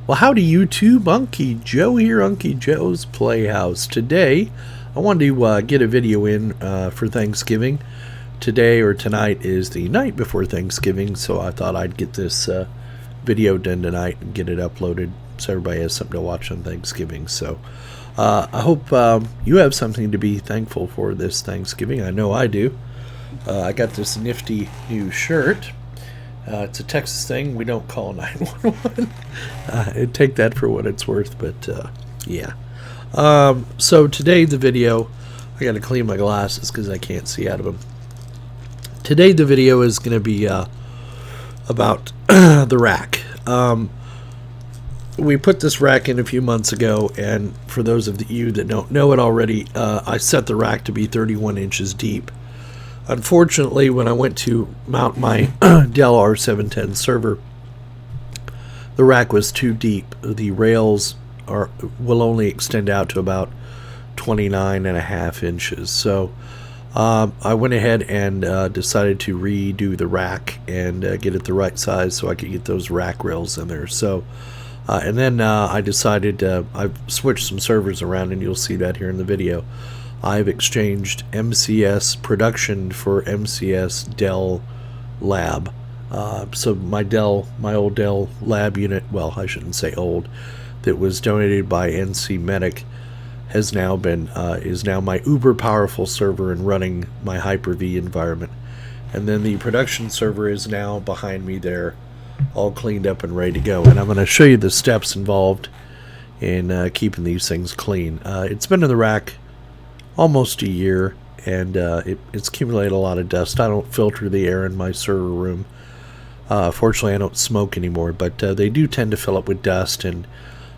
Well, howdy YouTube, Unky Joe here, Unky Joe's Playhouse. Today, I wanted to get a video in for Thanksgiving. Today or tonight is the night before Thanksgiving, so I thought I'd get this video done tonight and get it uploaded so everybody has something to watch on Thanksgiving. So I hope you have something to be thankful for this Thanksgiving. I know I do. I got this nifty new shirt. It's a Texas thing. We don't call 911. Take that for what it's worth, but yeah. So today the video, I got to clean my glasses because I can't see out of them. Today the video is going to be about the rack. We put this rack in a few months ago, and for those of you that don't know it already, I set the rack to be 31 inches deep. Unfortunately, when I went to mount my Dell R710 server, the rack was too deep. The rails will only extend out to about 29.5 inches. So I went ahead and decided to redo the rack and get it the right size so I could get those rack rails in there. So and then I decided I've switched some servers around, and you'll see that here in the video. I've exchanged MCS production for MCS Dell Lab. So my old Dell Lab unit, well, I shouldn't say old, that was donated by NC Medic, has now been is now my uber powerful server and running my Hyper-V environment. And then the production server is now behind me there, all cleaned up and ready to go. And I'm going to show you the steps involved in keeping these things clean. It's been in the rack almost a year, and it's accumulated a lot of dust. I don't filter the air in my server room. Fortunately, I don't smoke anymore, but they do tend to fill up with dust, and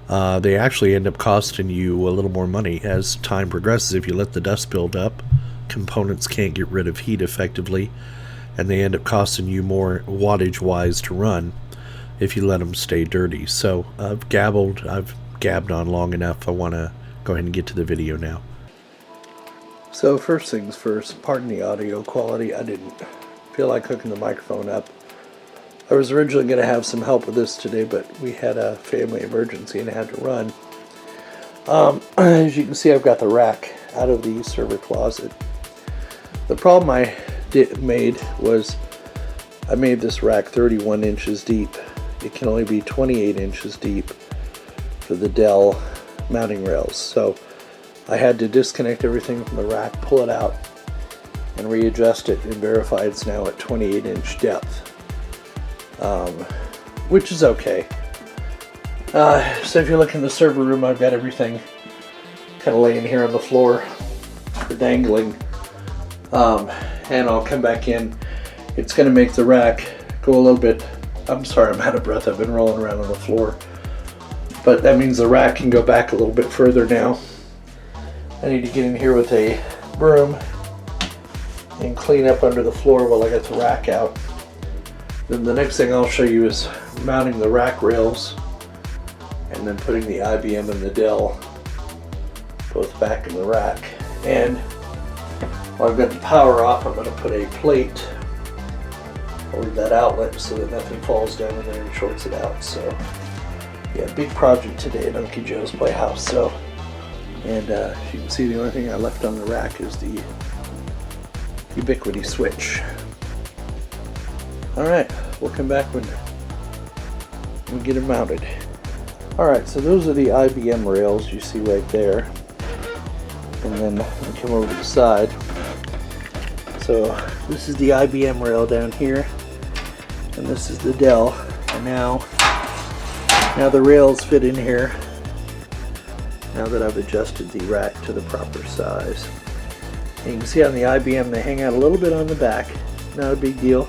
they actually end up costing you a little more money as time progresses. If you let the dust build up, components can't get rid of heat effectively, and they end up costing you more wattage-wise to run if you let them stay dirty. So I've gabbed on long enough. I want to go ahead and get to the video now. So first things first, pardon the audio quality. I didn't feel like hooking the microphone up. I was originally going to have some help with this today, but we had a family emergency and I had to run. As you can see, I've got the rack out of the server closet. The problem I made was I made this rack 31 inches deep. It can only be 28 inches deep for the Dell mounting rails. So I had to disconnect everything from the rack, pull it out, and readjust it and verify it's now at 28-inch depth, which is okay. So if you look in the server room, I've got everything kind of laying here on the floor or dangling, and I'll come back in. It's going to make the rack go a little bit, I'm sorry, I'm out of breath, I've been rolling around on the floor, but that means the rack can go back a little bit further now. I need to get in here with a broom and clean up under the floor while I get the rack out. Then the next thing I'll show you is mounting the rack rails and then putting the IBM and the Dell both back in the rack. And while I've got the power off, I'm going to put a plate over that outlet so that nothing falls down in there and shorts it out. So yeah, big project today at Unky Joe's Playhouse. So. And as you can see, the only thing I left on the rack is the ubiquity switch. Alright, we'll come back when we get it mounted. Alright, so those are the IBM rails you see right there. And then we come over to the side. So this is the IBM rail down here, and this is the Dell. And now the rails fit in here. Now that I've adjusted the rack to the proper size. And you can see on the IBM they hang out a little bit on the back. Not a big deal.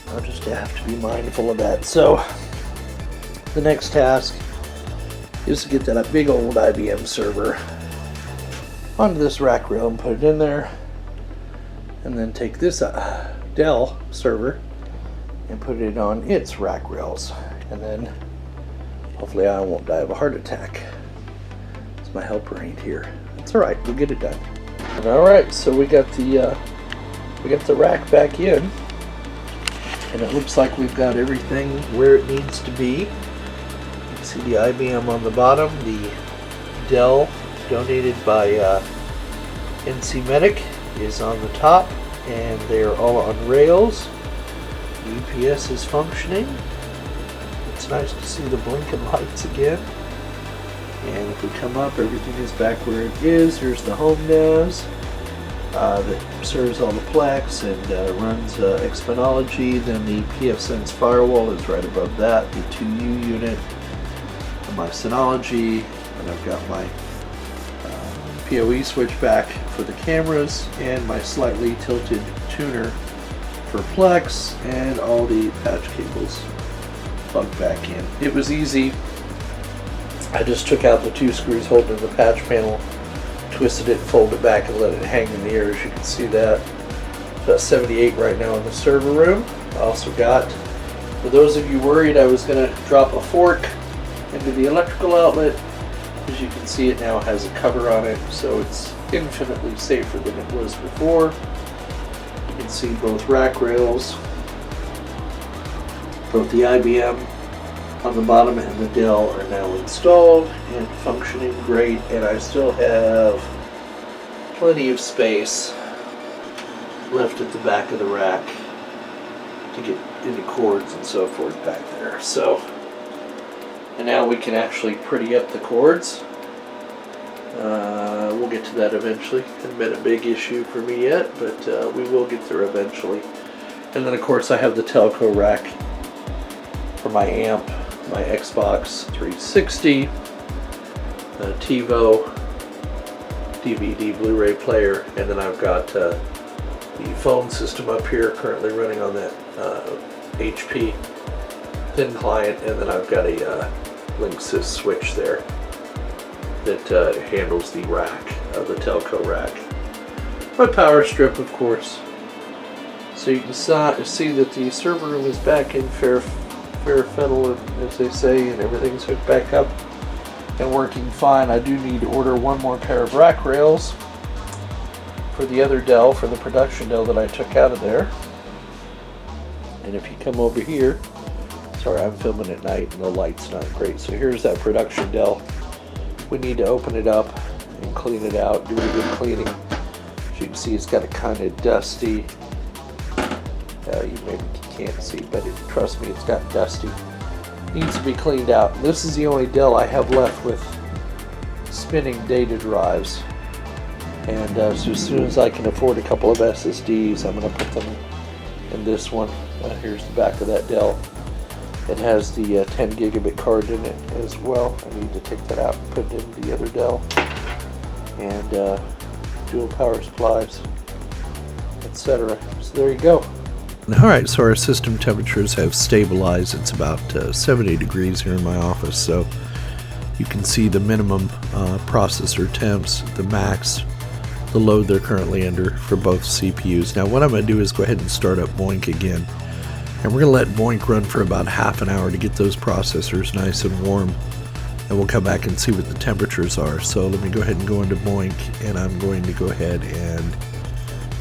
I'll just have to be mindful of that. So the next task is to get that big old IBM server onto this rack rail and put it in there. And then take this Dell server and put it on its rack rails. And then hopefully I won't die of a heart attack. My helper ain't here. It's alright, we'll get it done. Alright, so we got the rack back in, and it looks like we've got everything where it needs to be. see the IBM on the bottom, the Dell donated by NC Medic is on the top, and they are all on rails. The UPS is functioning. It's nice to see the blinking lights again. And if we come up, everything is back where it is. Here's the home NAS that serves all the Plex and runs Exponology. Then the pfSense firewall is right above that, the 2U unit, and my Synology, and I've got my PoE switch back for the cameras, and my slightly tilted tuner for Plex, and all the patch cables plugged back in. It was easy. I just took out the 2 screws holding the patch panel, twisted it, folded it back, and let it hang in the air. As you can see that. Got 78 right now in the server room. I also got, for those of you worried I was going to drop a fork into the electrical outlet, as you can see it now has a cover on it, so it's infinitely safer than it was before. You can see both rack rails, both the IBM on the bottom and the Dell are now installed and functioning great, and I still have plenty of space left at the back of the rack to get into cords and so forth back there. So, and now we can actually pretty up the cords. We'll get to that eventually. Hasn't been a big issue for me yet, but we will get there eventually. And then of course I have the telco rack for my amp, my Xbox 360, TiVo, DVD, Blu-ray player, and then I've got the phone system up here currently running on that HP thin client, and then I've got a Linksys switch there that handles the rack, the telco rack. My power strip, of course. So you can see that the server room is back in fair fettle, as they say, and everything's hooked back up and working fine. I do need to order one more pair of rack rails for the other Dell, for the production Dell that I took out of there. And if you come over here, sorry, I'm filming at night and the light's not great, so here's that production Dell. We need to open it up and clean it out, do a good cleaning. As you can see, it's got a kind of dusty, you maybe can't see, but trust me, it's got dusty. Needs to be cleaned out. This is the only Dell I have left with spinning data drives. And so as soon as I can afford a couple of SSDs, I'm going to put them in this one. Here's the back of that Dell. It has the 10 gigabit card in it as well. I need to take that out and put it in the other Dell. And dual power supplies, etc. So there you go. Alright, so our system temperatures have stabilized. It's about 70 degrees here in my office, so you can see the minimum processor temps, the max, the load they're currently under for both CPUs. Now what I'm going to do is go ahead and start up Boink again, and we're going to let Boink run for about half an hour to get those processors nice and warm, and we'll come back and see what the temperatures are. So let me go ahead and go into Boink, and I'm going to go ahead and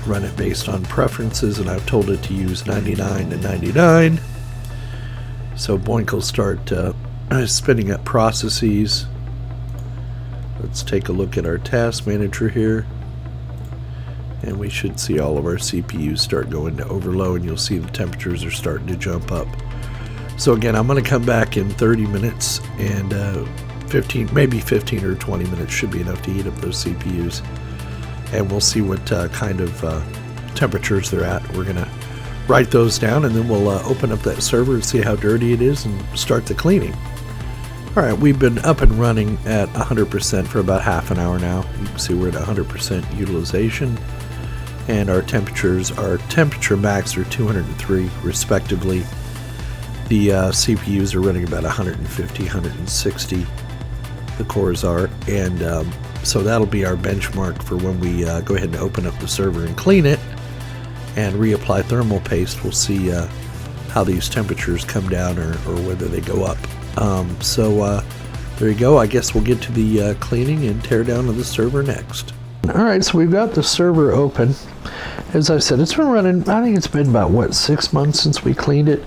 run it based on preferences, and I've told it to use 99 to 99. So Boink will start spinning up processes. Let's take a look at our task manager here, and we should see all of our CPUs start going to overload, and you'll see the temperatures are starting to jump up. So again, I'm going to come back in 30 minutes, and 15 or 20 minutes should be enough to heat up those CPUs. And we'll see what kind of temperatures they're at. We're going to write those down, and then we'll open up that server and see how dirty it is and start the cleaning. Alright, we've been up and running at 100% for about half an hour now. You can see we're at 100% utilization, and our temperatures, our temperature max are 203 respectively. The CPUs are running about 150, 160, the cores are, and so that'll be our benchmark for when we go ahead and open up the server and clean it and reapply thermal paste. We'll see how these temperatures come down or whether they go up. So there you go. I guess we'll get to the cleaning and tear down of the server next. Alright, so we've got the server open. As I said, it's been running, I think it's been about, 6 months since we cleaned it.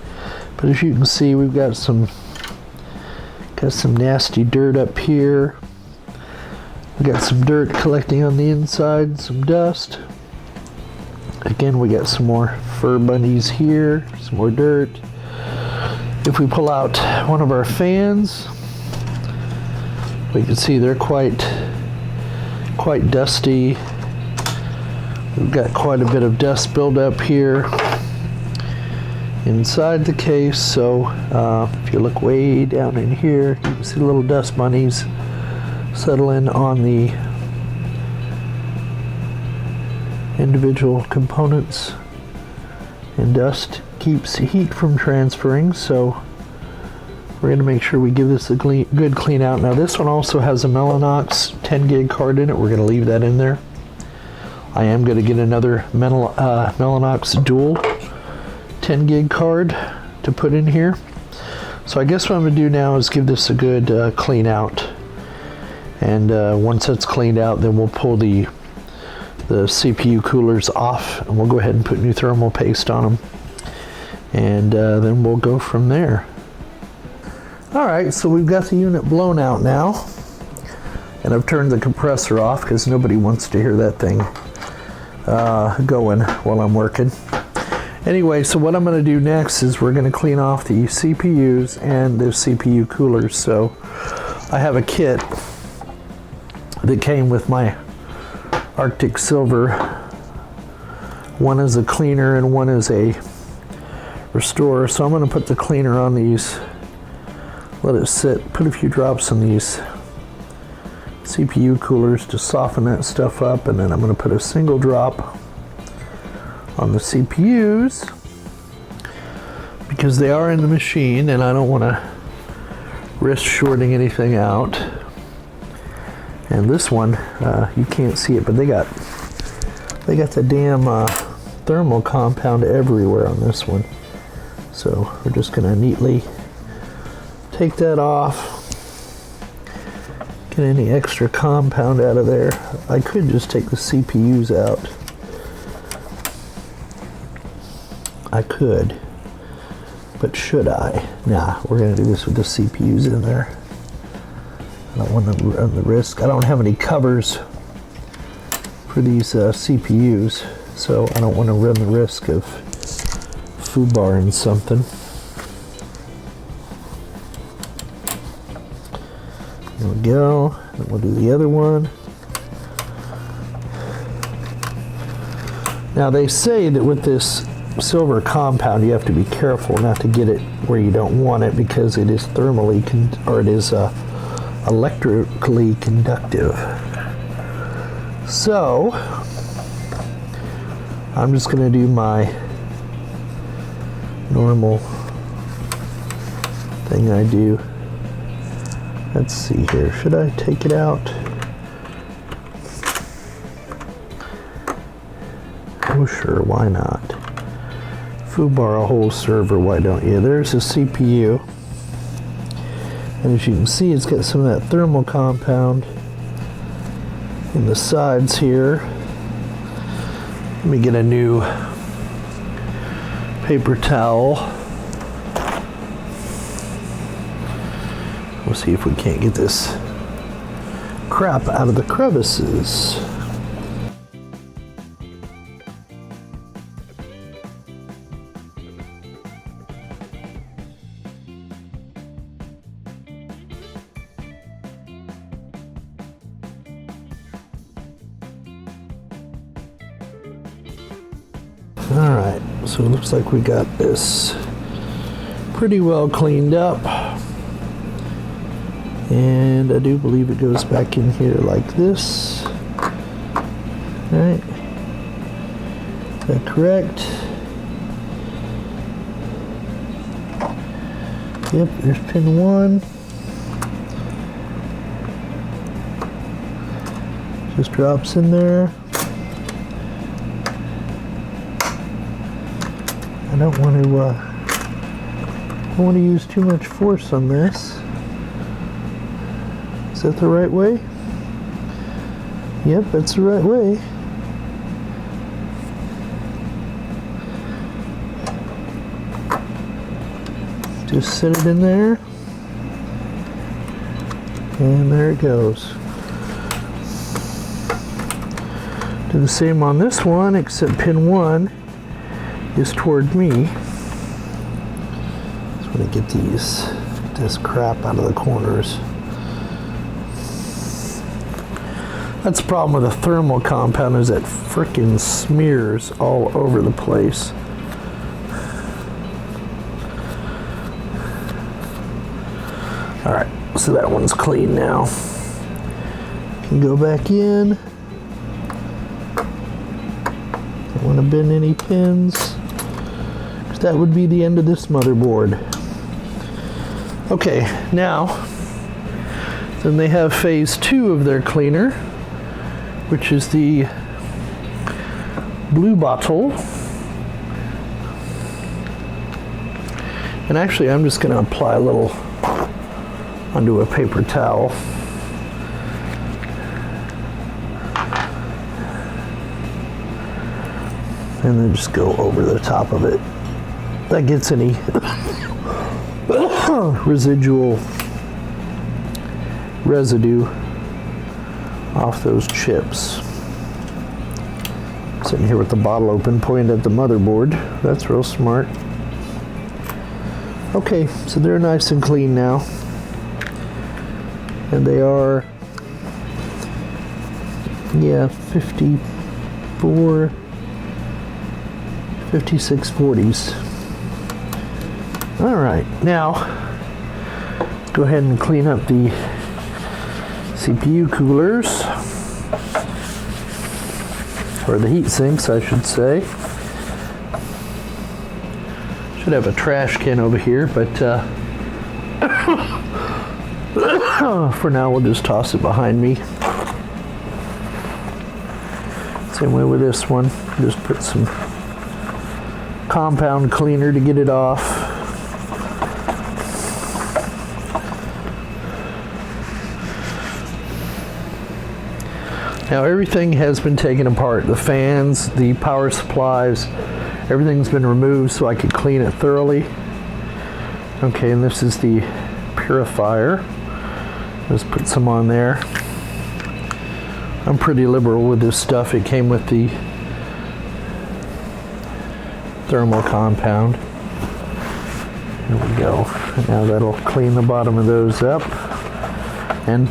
But as you can see, we've got some Got some nasty dirt up here. We got some dirt collecting on the inside, some dust. Again, we got some more fur bunnies here, some more dirt. If we pull out one of our fans, we can see they're quite dusty. We've got quite a bit of dust buildup here inside the case. So if you look way down in here, you can see little dust bunnies settling on the individual components, and dust keeps heat from transferring, so we're going to make sure we give this a good clean out. Now this one also has a Mellanox 10 gig card in it. We're going to leave that in there. I am going to get another Mellanox dual 10 gig card to put in here. So I guess what I'm going to do now is give this a good clean out, and once it's cleaned out, then we'll pull the CPU coolers off, and we'll go ahead and put new thermal paste on them, and then we'll go from there. Alright, so we've got the unit blown out now, and I've turned the compressor off because nobody wants to hear that thing going while I'm working. Anyway, so what I'm going to do next is we're going to clean off the CPUs and the CPU coolers. So I have a kit that came with my Arctic Silver. One is a cleaner and one is a restorer. So I'm going to put the cleaner on these, let it sit, put a few drops on these CPU coolers to soften that stuff up, and then I'm going to put a single drop on the CPUs because they are in the machine and I don't want to risk shorting anything out. And this one, you can't see it, but they got the damn thermal compound everywhere on this one. So we're just going to neatly take that off, get any extra compound out of there. I could just take the CPUs out. I could, but should I? Nah, we're going to do this with the CPUs in there. I don't want to run the risk. I don't have any covers for these CPUs, so I don't want to run the risk of foobarring something. There we go. And we'll do the other one. Now they say that with this silver compound you have to be careful not to get it where you don't want it because it is thermally electrically conductive. So I'm just going to do my normal thing I do. Let's see here. Should I take it out? Oh sure, why not? Foobar a whole server, why don't you? There's a CPU. And as you can see, it's got some of that thermal compound in the sides here. Let me get a new paper towel. We'll see if we can't get this crap out of the crevices. Alright, so it looks like we got this pretty well cleaned up. And I do believe it goes back in here like this. Alright. Is that correct? Yep, there's pin 1. Just drops in there. I don't want to use too much force on this. Is that the right way? Yep, that's the right way. Just set it in there. And there it goes. Do the same on this one, except pin 1 is toward me. Just want to get this crap out of the corners. That's the problem with a thermal compound, is it frickin' smears all over the place. All right, so that one's clean now. Can go back in. Don't want to bend any pins, because that would be the end of this motherboard. Okay, now, then they have phase 2 of their cleaner, which is the blue bottle. And actually, I'm just going to apply a little onto a paper towel. And then just go over the top of it. That gets any residual residue off those chips. Sitting here with the bottle open, pointed at the motherboard. That's real smart. Okay, so they're nice and clean now. And they are, 54, 5640s. All right, now go ahead and clean up the CPU coolers, or the heat sinks, I should say. Should have a trash can over here, but for now we'll just toss it behind me. Same way with this one. Just put some compound cleaner to get it off. Now everything has been taken apart. The fans, the power supplies, everything's been removed so I could clean it thoroughly. Okay, and this is the purifier. Let's put some on there. I'm pretty liberal with this stuff. It came with the thermal compound. There we go. Now that'll clean the bottom of those up. And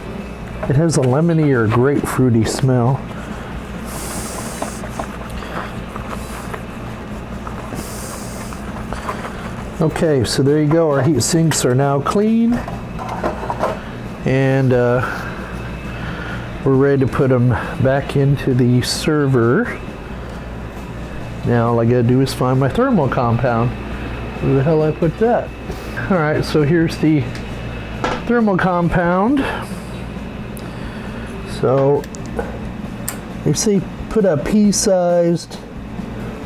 it has a lemony or grapefruity smell. Okay, so there you go. Our heat sinks are now clean. And we're ready to put them back into the server. Now all I gotta do is find my thermal compound. Where the hell I put that? All right, so here's the thermal compound. So they say put a pea-sized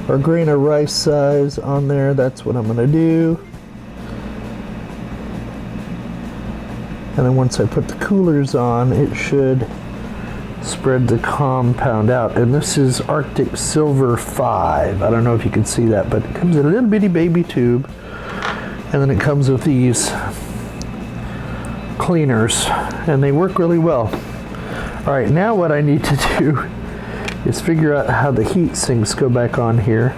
or grain of rice size on there. That's what I'm gonna do. And then once I put the coolers on, it should spread the compound out. And this is Arctic Silver 5. I don't know if you can see that, but it comes in a little bitty baby tube. And then it comes with these cleaners, and they work really well. All right, now what I need to do is figure out how the heat sinks go back on here.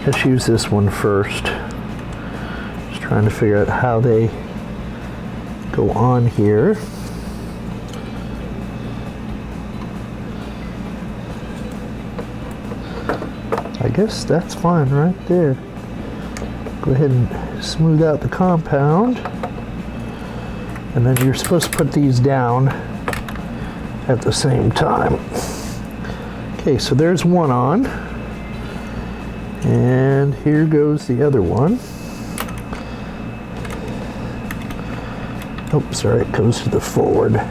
Let's use this one first. Just trying to figure out how they go on here. I guess that's fine right there. Go ahead and smooth out the compound. And then you're supposed to put these down at the same time. Okay, so there's one on. And here goes the other one. Oh, sorry, it goes to the forward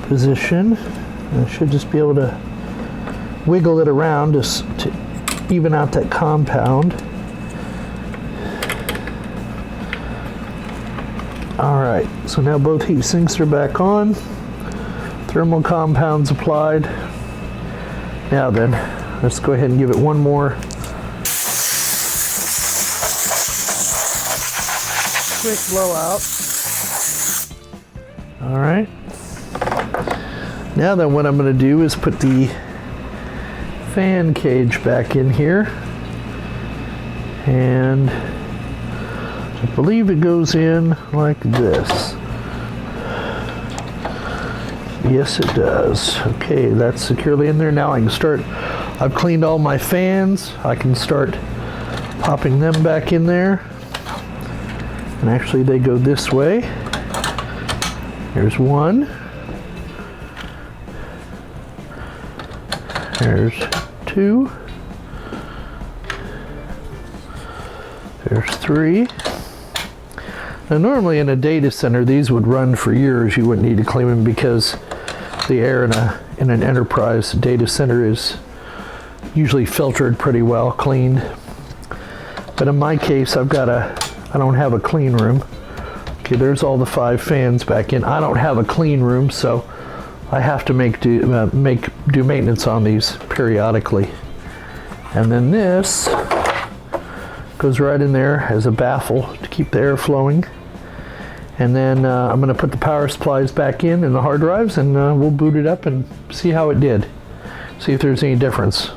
position. I should just be able to wiggle it around to even out that compound. All right, so now both heat sinks are back on. Thermal compounds applied. Now then, let's go ahead and give it one more quick blowout. All right. Now then, what I'm going to do is put the fan cage back in here, and I believe it goes in like this. Yes, it does. Okay, that's securely in there. Now I can start. I've cleaned all my fans. I can start popping them back in there. And actually, they go this way. There's one. There's two. There's three. Now normally in a data center these would run for years. You wouldn't need to clean them because the air in an enterprise data center is usually filtered pretty well, cleaned. But in my case, I don't have a clean room. Okay, there's all the 5 fans back in. I don't have a clean room, so I have to do maintenance on these periodically. And then this goes right in there as a baffle to keep the air flowing. And then I'm going to put the power supplies back in and the hard drives, and we'll boot it up and see how it did. See if there's any difference.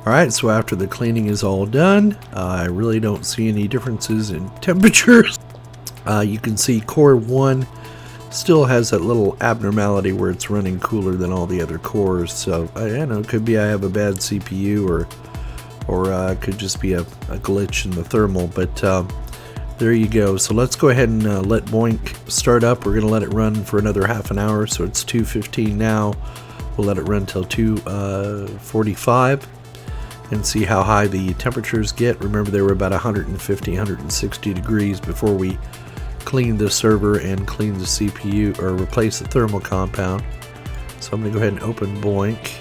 Alright, so after the cleaning is all done, I really don't see any differences in temperatures. You can see core 1 still has that little abnormality where it's running cooler than all the other cores. So I don't know, it could be I have a bad CPU, or it could just be a glitch in the thermal, but there you go. So let's go ahead and let Boink start up. We're going to let it run for another half an hour, so it's 2:15 now. We'll let it run till 2:45 and see how high the temperatures get. Remember, they were about 150, 160 degrees before we cleaned the server and cleaned the CPU, or replace the thermal compound. So I'm going to go ahead and open Boink.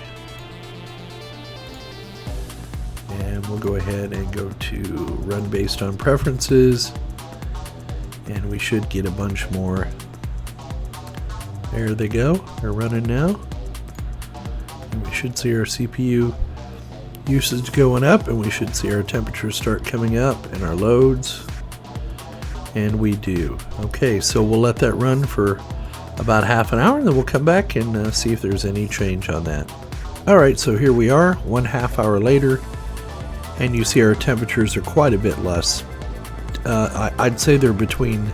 And we'll go ahead and go to run based on preferences, and we should get a bunch more. There they go, they're running now, and we should see our CPU usage going up, and we should see our temperatures start coming up and our loads, and we do. Okay, so we'll let that run for about half an hour, and then we'll come back and see if there's any change on that. Alright, so here we are 1/2 hour later, and you see our temperatures are quite a bit less. I'd say they're between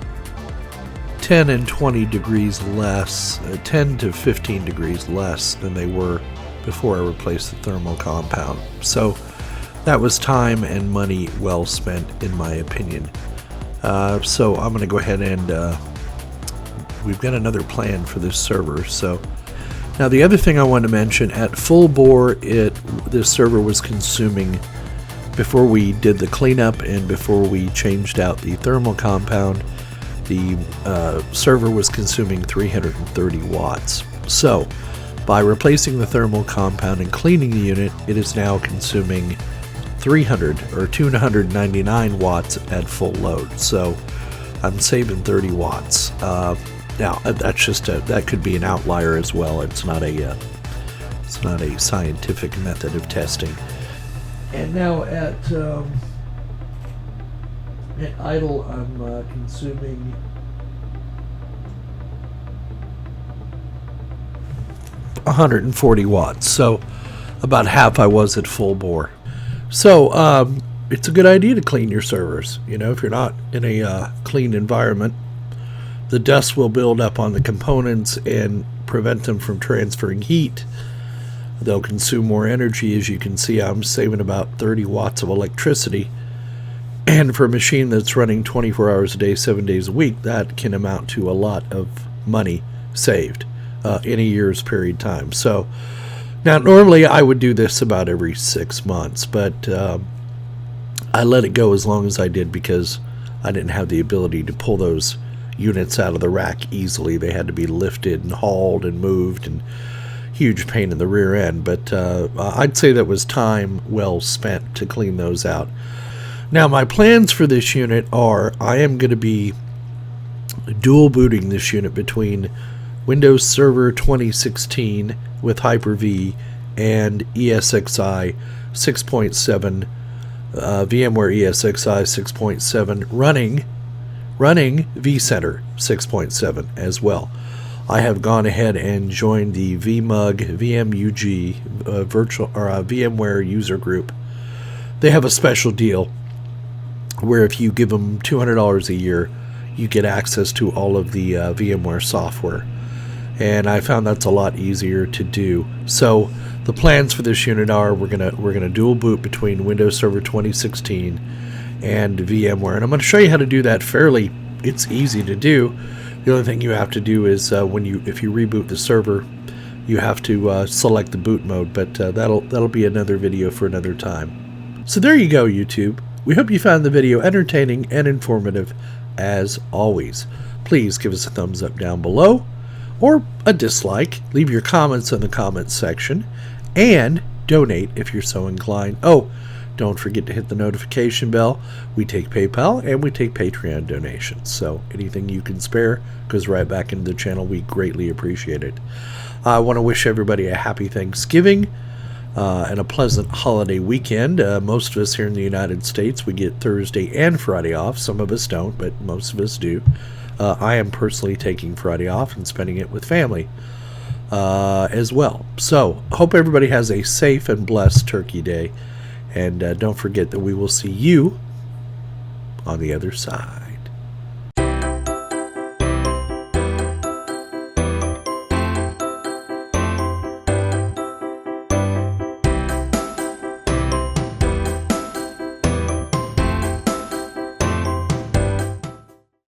10 and 20 degrees less, 10 to 15 degrees less than they were before I replaced the thermal compound. So that was time and money well spent, in my opinion. So I'm going to go ahead and we've got another plan for this server. So now the other thing I want to mention, at full bore, this server was consuming, before we did the cleanup and before we changed out the thermal compound, the server was consuming 330 watts. So by replacing the thermal compound and cleaning the unit, it is now consuming 299 watts at full load. So I'm saving 30 watts. Now that's just that could be an outlier as well. It's not a scientific method of testing. And now at idle, I'm consuming 140 watts, so about half I was at full bore. So it's a good idea to clean your servers. You know, if you're not in a clean environment, the dust will build up on the components and prevent them from transferring heat. They'll consume more energy. As you can see, I'm saving about 30 watts of electricity. And for a machine that's running 24 hours a day, 7 days a week, that can amount to a lot of money saved in a year's period of time. So now normally I would do this about every 6 months, but I let it go as long as I did because I didn't have the ability to pull those units out of the rack easily. They had to be lifted and hauled and moved, and huge pain in the rear end. But I'd say that was time well spent to clean those out. Now my plans for this unit are, I am going to be dual booting this unit between Windows Server 2016 with Hyper-V and ESXi 6.7, VMware ESXi 6.7 running running vCenter 6.7 as well. I have gone ahead and joined the vMug VMUG VMware user group. They have a special deal where if you give them $200 a year, you get access to all of the VMware software. And I found that's a lot easier to do. So the plans for this unit are we're gonna dual boot between Windows Server 2016 and VMware, and I'm going to show you how to do that fairly. It's easy to do. The only thing you have to do is if you reboot the server, you have to select the boot mode. But that'll be another video for another time. So there you go, YouTube. We hope you found the video entertaining and informative as always. Please give us a thumbs up down below, or a dislike. Leave your comments in the comments section, and donate if you're so inclined. Oh, don't forget to hit the notification bell. We take PayPal and we take Patreon donations, so anything you can spare goes right back into the channel. We greatly appreciate it. I want to wish everybody a happy Thanksgiving and a pleasant holiday weekend. Most of us here in the United States, we get Thursday and Friday off. Some of us don't, but most of us do. I am personally taking Friday off and spending it with family as well. So hope everybody has a safe and blessed Turkey Day. And don't forget that we will see you on the other side.